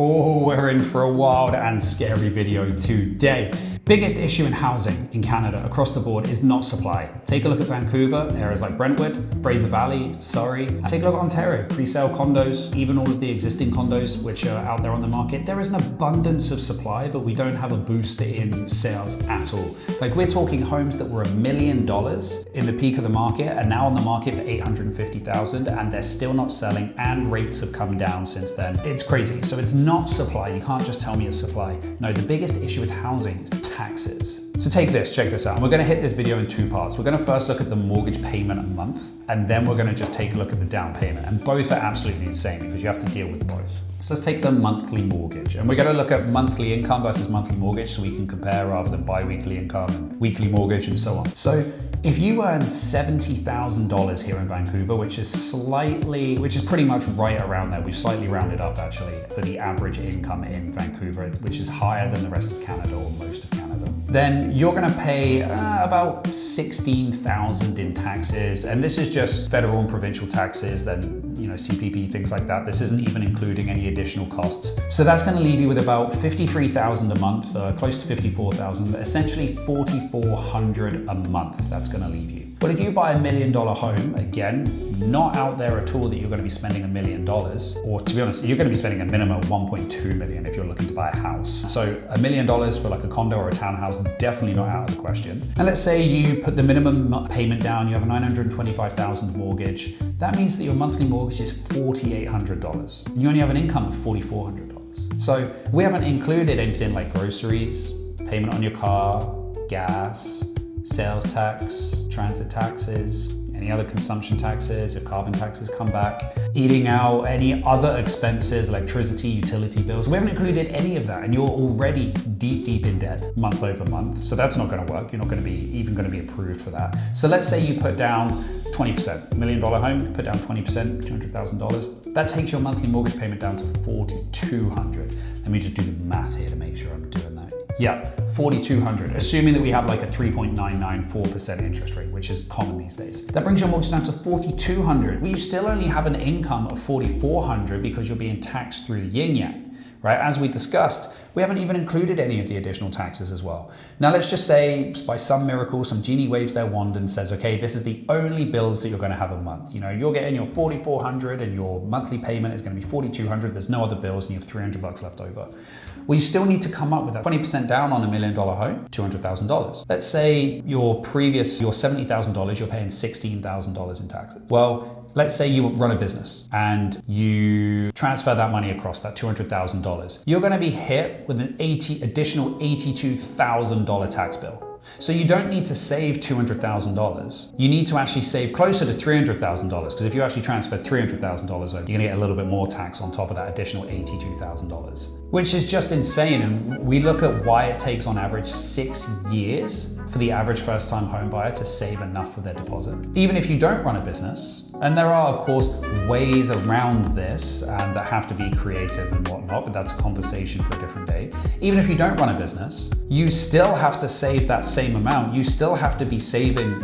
Oh, we're in for a wild and scary video today. Biggest issue in housing in Canada across the board is not supply. Take a look at Vancouver, areas like Brentwood, Fraser Valley, Surrey. Take a look at Ontario, pre-sale condos, even all of the existing condos which are out there on the market. There is an abundance of supply, but we don't have a boost in sales at all. Like, we're talking homes that were $1 million in the peak of the market and now on the market for $850,000, and they're still not selling, and rates have come down since then. It's crazy. So it's not supply. You can't just tell me it's supply. No, the biggest issue with housing is taxes. So check this out. We're gonna hit this video in two parts. We're gonna first look at the mortgage payment a month, and then we're gonna just take a look at the down payment. And both are absolutely insane because you have to deal with both. So let's take the monthly mortgage. And we're gonna look at monthly income versus monthly mortgage so we can compare rather than bi-weekly income and weekly mortgage and so on. So if you earn $70,000 here in Vancouver, which is pretty much right around there, we've slightly rounded up actually for the average income in Vancouver, which is higher than the rest of Canada or most of Canada, then you're gonna pay about $16,000 in taxes. And this is just federal and provincial taxes, then CPP, things like that. This isn't even including any additional costs. So that's gonna leave you with about $53,000 a month, close to $54,000, essentially $4,400 a month. That's gonna leave you. But if you buy $1 million home, again, not out there at all that you're gonna be spending $1 million, or to be honest, you're gonna be spending a minimum of $1.2 million if you're looking to buy a house. So $1 million for like a condo or a townhouse, definitely not out of the question. And let's say you put the minimum payment down, you have a $925,000 mortgage. That means that your monthly mortgage is $4,800. And you only have an income of $4,400. So we haven't included anything like groceries, payment on your car, gas, sales tax, transit taxes, any other consumption taxes, if carbon taxes come back, eating out, any other expenses, electricity, utility bills. We haven't included any of that, and you're already deep in debt month over month. So that's not gonna work. You're not gonna be even gonna be approved for that. So let's say you put down 20%, $1 million home, put down 20%, $200,000. That takes your monthly mortgage payment down to $4,200. Let me just do the math here to make sure I'm doing that. Yeah, $4,200, assuming that we have like a 3.994% interest rate, which is common these days. That brings your mortgage down to $4,200. Well, you still only have an income of $4,400 because you're being taxed through the yin-yang, right? As we discussed, we haven't even included any of the additional taxes as well. Now let's just say by some miracle, some genie waves their wand and says, okay, this is the only bills that you're gonna have a month. You're getting your $4,400 and your monthly payment is gonna be $4,200. There's no other bills and you have $300 left over. Well, you still need to come up with that 20% down on $1 million home, $200,000. Let's say your $70,000, you're paying $16,000 in taxes. Well, let's say you run a business and you transfer that money across, that $200,000. You're gonna be hit with an additional $82,000 tax bill. So you don't need to save $200,000. You need to actually save closer to $300,000, because if you actually transfer $300,000 over, you're gonna get a little bit more tax on top of that additional $82,000, which is just insane. And we look at why it takes on average 6 years for the average first-time home buyer to save enough for their deposit. Even if you don't run a business, and there are, of course, ways around this and that have to be creative and whatnot, but that's a conversation for a different day. Even if you don't run a business, you still have to save that same amount. You still have to be saving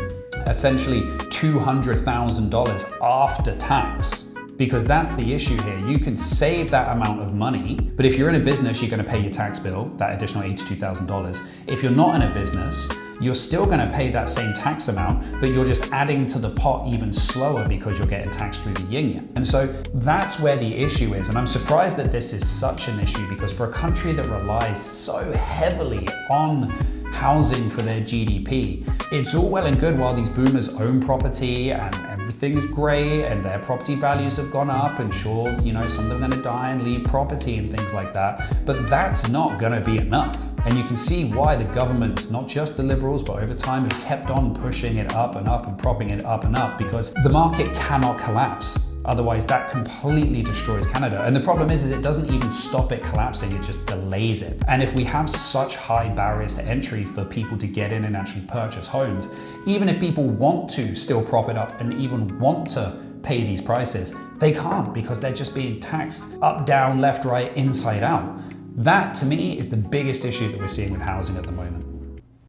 essentially $200,000 after tax, because that's the issue here. You can save that amount of money, but if you're in a business, you're gonna pay your tax bill, that additional $82,000. If you're not in a business, you're still gonna pay that same tax amount, but you're just adding to the pot even slower because you're getting taxed through the yin-yang. And so that's where the issue is. And I'm surprised that this is such an issue, because for a country that relies so heavily on housing for their GDP, it's all well and good while these boomers own property and everything is great and their property values have gone up, and sure, some of them are gonna die and leave property and things like that, but that's not gonna be enough. And you can see why the governments, not just the Liberals, but over time have kept on pushing it up and up and propping it up and up, because the market cannot collapse. Otherwise, that completely destroys Canada. And the problem is it doesn't even stop it collapsing, it just delays it. And if we have such high barriers to entry for people to get in and actually purchase homes, even if people want to still prop it up and even want to pay these prices, they can't, because they're just being taxed up, down, left, right, inside out. That, to me, is the biggest issue that we're seeing with housing at the moment.